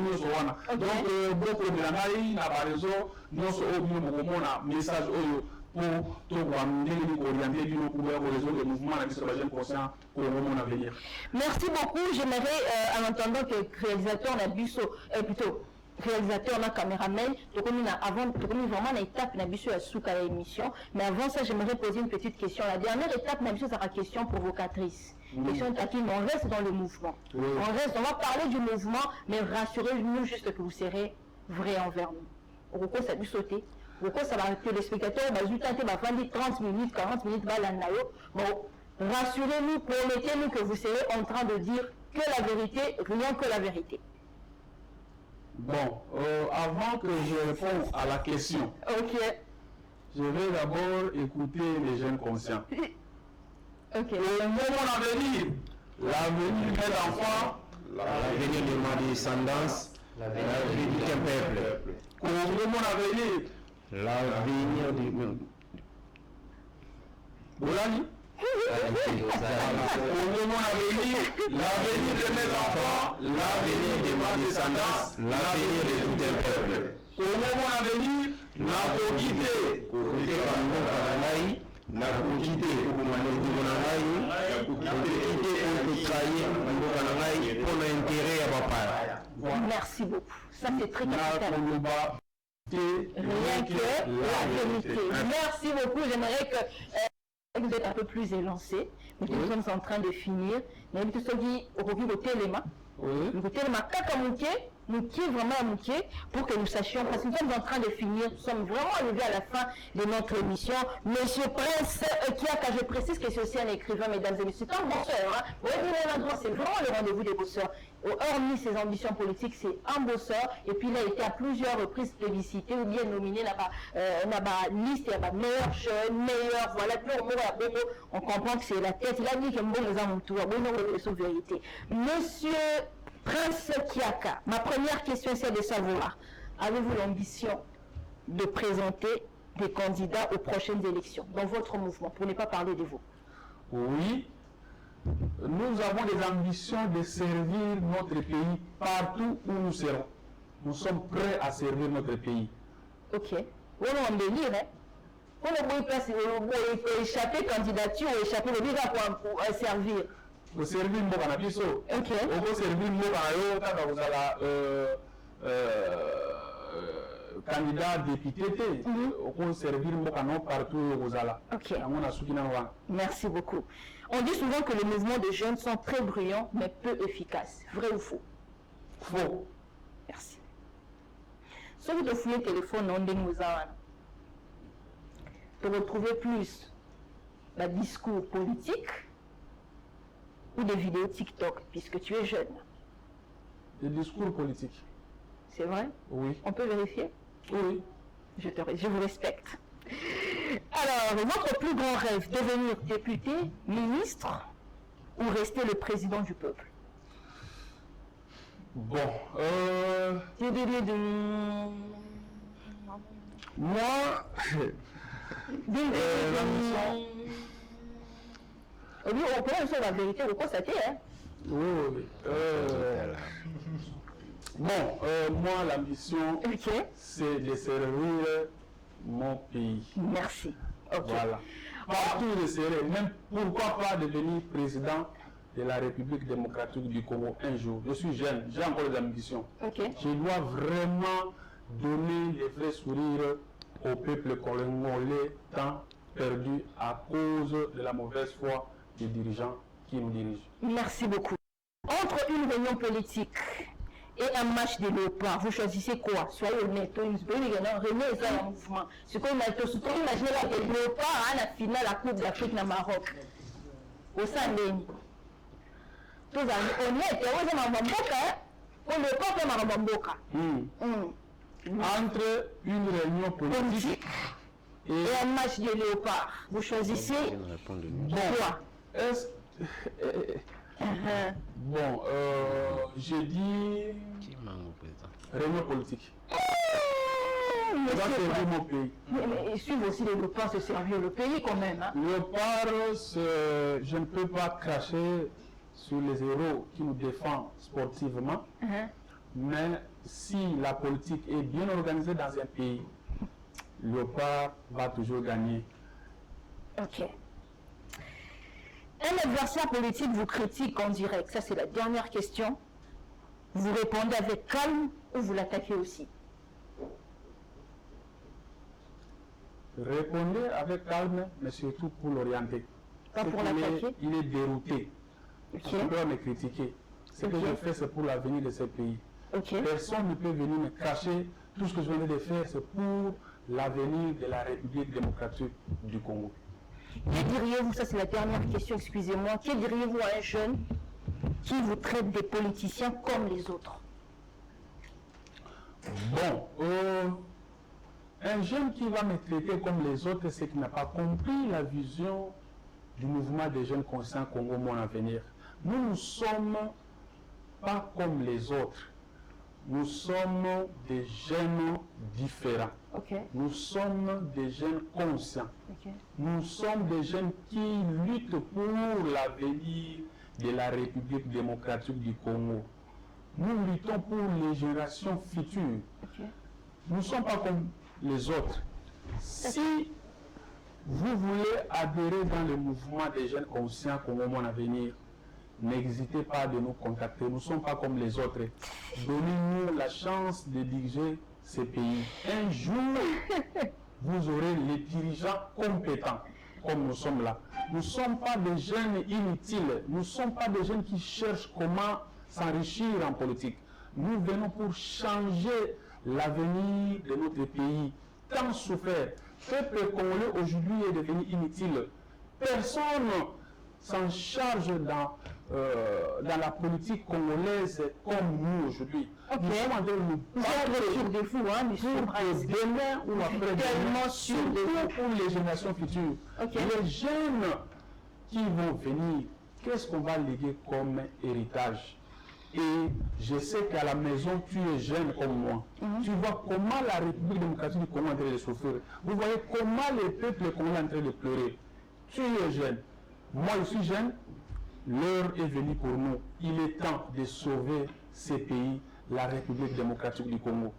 Donc, beaucoup de l'anaïs, n'a pas raison, non seulement un message pour orienter du pouvoir au réseau de mouvements conscient pour le moment à venir. Merci beaucoup. J'aimerais, en entendant que réalisateur n'a plutôt réalisateur, na caméraman, avant, vraiment une étape n'a à souka l'émission. Mais avant ça, j'aimerais poser une petite question. La dernière étape n'a c'est la question provocatrice. Question taquine, on reste dans le mouvement. On va parler du mouvement, mais rassurez-nous juste que vous serez vrai envers nous. Pourquoi ça a dû sauter? Pourquoi ça va que les spectateurs, bah, 30 minutes, 40 minutes, bon, rassurez-nous, promettez-nous que vous serez en train de dire que la vérité, rien que la vérité. Bon, avant que je réponde à la question, je vais d'abord écouter les jeunes conscients. Le moment à venir, l'avenir de l'enfant, l'avenir de ma descendance, l'avenir du peuple. Le moment à venir, l'avenir du Bolani. Au moment à venir, l'avenir de mes enfants, l'avenir de ma descendance, l'avenir de tout un peuple. Au moment à venir, merci beaucoup. Ça c'est très capital. Rien que la vérité. Merci beaucoup. J'aimerais que vous êtes un peu plus élancé, mais nous sommes en train de finir. Mais tout ce qui au téléma, pour que nous sachions, parce que nous sommes en train de finir, nous sommes vraiment arrivés à la fin de notre émission. Monsieur Prince Kiaka, je précise que c'est aussi un écrivain, mesdames et messieurs, c'est un bosseur. C'est vraiment le rendez-vous des bosseurs. hormis ses ambitions politiques, c'est un bosseur. Et puis il a été à plusieurs reprises plébiscité ou bien nominé dans la liste, il y a meilleur jeune, meilleur, voilà. Puis on comprend que c'est la tête. Il a dit que bon, les hommes tout, bon, vérité. Monsieur Prince Kiaka, ma première question c'est de savoir, avez-vous l'ambition de présenter des candidats aux prochaines élections dans votre mouvement, pour ne pas parler de vous? Oui, nous avons des ambitions de servir notre pays partout où nous serons. Nous sommes prêts à servir notre pays. Ok. On a un délire, hein? On a échapper candidature ou échapper le visa pour servir. Pour servir le cannabis. Ok. Pour servir le cannabis, candidat député, on servir le partout où vous allez. Ok. Merci beaucoup. On dit souvent que les mouvements de jeunes sont très bruyants mais peu efficaces. Vrai ou faux? Faux. Merci. Si vous fouillez le téléphone, on dit pour retrouver plus le discours politique ou des vidéos TikTok, puisque tu es jeune. Des discours politiques. C'est vrai? Oui. On peut vérifier? Oui. Je vous respecte. Alors, votre plus grand rêve, devenir député, ministre ou rester le président du peuple? Bon, moi, on peut dire la vérité, vous constatez, hein? Oui. Bon, moi, l'ambition, c'est de servir mon pays. Merci. Okay. Voilà. Partout de servir, même pourquoi pas devenir président de la République démocratique du Congo un jour. Je suis jeune, j'ai encore des ambitions. Okay. Je dois vraiment donner les vrais sourires au peuple congolais tant perdu à cause de la mauvaise foi des dirigeants qui nous dirigent. Merci beaucoup. Entre une réunion politique et un match de léopard, vous choisissez quoi? Soyez honnête, réunion est un mouvement. Ce qu'on a tout imaginé là, le léopard à la finale la Coupe d'Afrique au Maroc. Au sein de tous honnête, on a un léopard comme un bamboka. Entre une réunion politique et un match de léopard, vous choisissez quoi? Bon, j'ai dit réunion politique. Servir mon pays. Mais suivre aussi les léopards, c'est servir le pays quand même. Hein? Léopard, je ne peux pas cracher sur les héros qui nous défendent sportivement, mais si la politique est bien organisée dans un pays, Léopard va toujours gagner. Ok. Un adversaire politique vous critique en direct, ça c'est la dernière question. Vous répondez avec calme ou vous l'attaquez aussi? Répondez avec calme, mais surtout pour l'orienter. Pas pour l'attaquer? Il est dérouté. Okay. Il peut me critiquer. Ce que je fais, c'est pour l'avenir de ce pays. Okay. Personne ne peut venir me cacher. Tout ce que je viens de faire, c'est pour l'avenir de la République démocratique du Congo. Que diriez-vous, ça c'est la dernière question, excusez-moi, que diriez-vous à un jeune qui vous traite des politiciens comme les autres? Bon, un jeune qui va me traiter comme les autres, c'est qu'il n'a pas compris la vision du mouvement des jeunes conscients Congo Mon Avenir. Nous ne sommes pas comme les autres. Nous sommes des jeunes différents. Okay. Nous sommes des jeunes conscients. Okay. Nous sommes des jeunes qui luttent pour l'avenir de la République démocratique du Congo. Nous luttons pour les générations futures. Okay. Nous ne sommes pas comme les autres. Si vous voulez adhérer dans le mouvement des jeunes conscients Congo Mon Avenir, n'hésitez pas de nous contacter. Nous ne sommes pas comme les autres. Donnez-nous la chance de diriger ce pays. Un jour, vous aurez les dirigeants compétents, comme nous sommes là. Nous ne sommes pas des jeunes inutiles. Nous ne sommes pas des jeunes qui cherchent comment s'enrichir en politique. Nous venons pour changer l'avenir de notre pays. Tant souffert. Le peuple congolais aujourd'hui est devenu inutile. Personne s'en charge dans dans la politique congolaise comme nous aujourd'hui. Nous sommes en train de nous battre de vous, hein, pour demain ou après-demain, surtout pour les générations futures. Les jeunes qui vont venir, qu'est-ce qu'on va léguer comme héritage? Et je sais qu'à la maison, tu es jeune comme moi. Tu vois comment la République démocratique du Congo est en train de souffrir. Vous voyez comment le peuple congolais est en train de pleurer. Tu es jeune. Moi, je suis jeune. L'heure est venue pour nous. Il est temps de sauver ces pays, la République démocratique du Congo.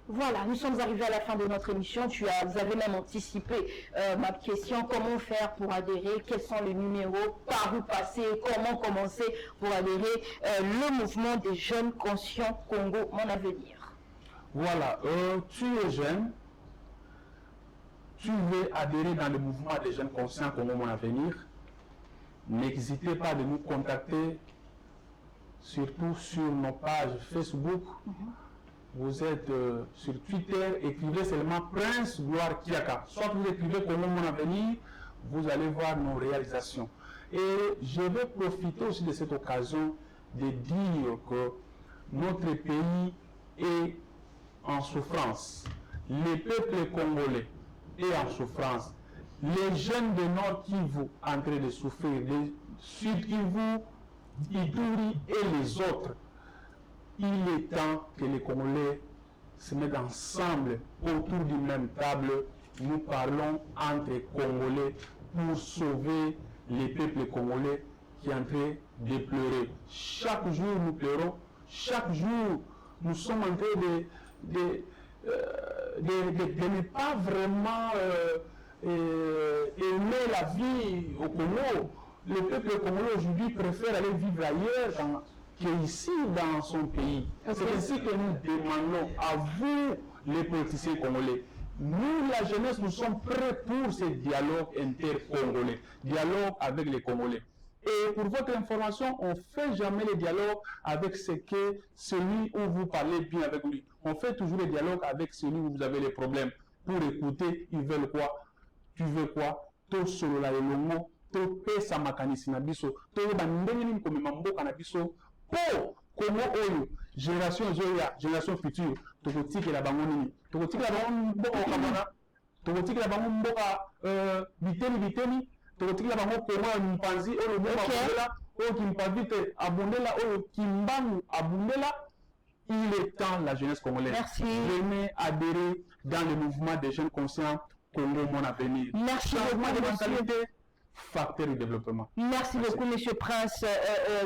Voilà, nous sommes arrivés à la fin de notre émission. Vous avez même anticipé ma question. Comment faire pour adhérer? Quels sont les numéros? Par où passer? Comment commencer pour adhérer? Le mouvement des jeunes conscients Congo, mon avenir. Voilà, tu es jeune. Tu veux adhérer dans le mouvement des jeunes conscients Congo, mon avenir. N'hésitez pas de nous contacter, surtout sur nos pages Facebook. Vous êtes sur Twitter, écrivez seulement Prince Gloire Kiaka. Soit vous écrivez Congo Mon Avenir, vous allez voir nos réalisations. Et je vais profiter aussi de cette occasion de dire que notre pays est en souffrance. Le peuple congolais est en souffrance. Les jeunes de Nord Kivu en train de souffrir, les Sud Kivu, Ituri et les autres. Il est temps que les Congolais se mettent ensemble autour d'une même table. Nous parlons entre Congolais pour sauver les peuples congolais qui sont en train de pleurer. Chaque jour nous pleurons, chaque jour nous sommes en train de ne pas vraiment aimer la vie au Congo. Le peuple congolais aujourd'hui préfère aller vivre ailleurs qu'ici dans son pays. C'est ainsi que nous demandons à vous, les politiciens congolais. Nous, la jeunesse, nous sommes prêts pour ce dialogue inter-congolais, dialogue avec les Congolais. Et pour votre information, on ne fait jamais le dialogue avec celui où vous parlez bien avec lui. On fait toujours le dialogue avec celui où vous avez les problèmes. Pour écouter, ils veulent quoi? Tu veux quoi? To solo la elongo, to pesa makanisi na biso, to bandenge ni komema mboka na biso, po Congo oyo, génération zoya, génération future, tokotikela bango nini? Tokotikela bango mboka okamona, tokotikela bango mboka biteni, tokotikela bango Congo mpanzi oyo mboka abundela, oyo kimpavite abundela, oyo kimbangu abundela. Il est temps, la jeunesse congolaise. Merci. Venez adhérer dans le mouvement des jeunes conscients Congo Mon Avenir. Merci beaucoup, de mentalité, facteur de développement. Merci beaucoup, Monsieur Prince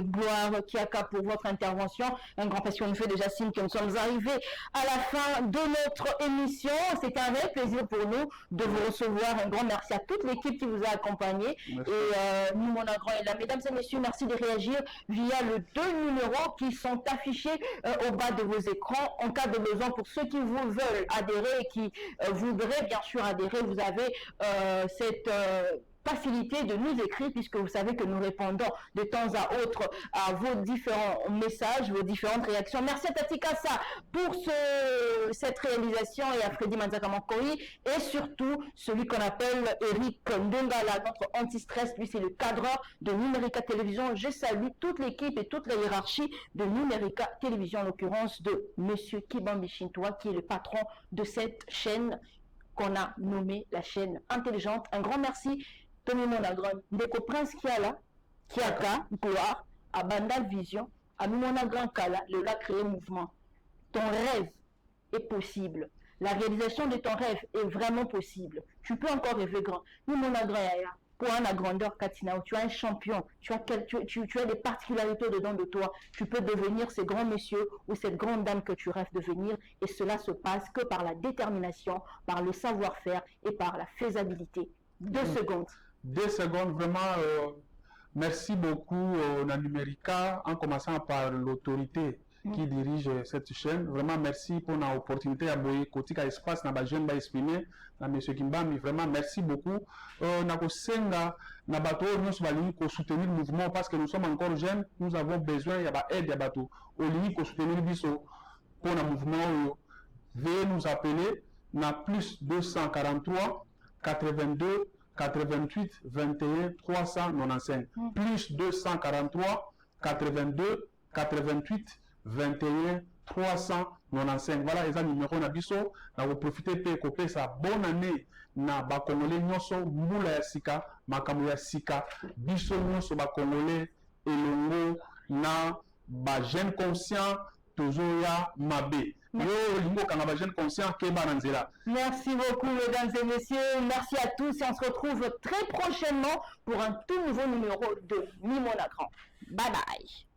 Gloire Kiaka, pour votre intervention. Un grand parce qu'on nous fait déjà signe que nous sommes arrivés à la fin de notre émission. C'est un vrai plaisir pour nous de vous recevoir. Un grand merci à toute l'équipe qui vous a accompagné. Merci. Et nous, mon grand et là, mesdames et messieurs, merci de réagir via les 2 numéros qui sont affichés au bas de vos écrans. En cas de besoin, pour ceux qui vous veulent adhérer et qui voudraient bien sûr adhérer, vous avez cette facilité de nous écrire, puisque vous savez que nous répondons de temps à autre à vos différents messages, vos différentes réactions. Merci à Tati Kassa pour cette réalisation et à Freddy Manzakamakoi et surtout celui qu'on appelle Eric Ndongala, notre anti-stress. Lui, c'est le cadreur de Numérica Télévision. Je salue toute l'équipe et toute la hiérarchie de Numérica Télévision, en l'occurrence de Monsieur Kibambi Shintoa, qui est le patron de cette chaîne qu'on a nommée la chaîne intelligente. Un grand merci. Tony Monagran, Ndeko Prince Kiaka, Gloire, à Bandal Vision, à Monagran Kala, le lac créé mouvement. Ton rêve est possible. La réalisation de ton rêve est vraiment possible. Tu peux encore rêver grand. Nous, Monagran Yaya, pour un grandeur Katina, tu as un champion, tu as des particularités dedans de toi. Tu peux devenir ce grand monsieur ou cette grande dame que tu rêves de devenir. Et cela se passe que par la détermination, par le savoir-faire et par la faisabilité. 2 secondes. 2 secondes, vraiment, merci beaucoup à Numérica, en commençant par l'autorité qui dirige cette chaîne. Vraiment, merci pour l'opportunité à boyer côté espace na jeune ba exprimer na monsieur Kimbambi. Vraiment, merci beaucoup. Na ko senga na bato nous bali ko soutenir le mouvement parce que nous sommes encore jeunes, nous avons besoin ya ba aide ya bato. Oli ko soutenir biso pour le mouvement. Veuillez nous appeler na plus 243 82 88 21 395 plus 243 82 88 21 395. Voilà les numéros na biso. Na vous profiter pe kopé sa bonne année na ba congolais nyonso mbula ya sika makambo ya sika biso nyonso ba congolais elongo na ba jeune conscient toujours ya mabe. Merci beaucoup mesdames et messieurs, merci à tous et on se retrouve très prochainement pour un tout nouveau numéro de Mimolagran. Bye bye.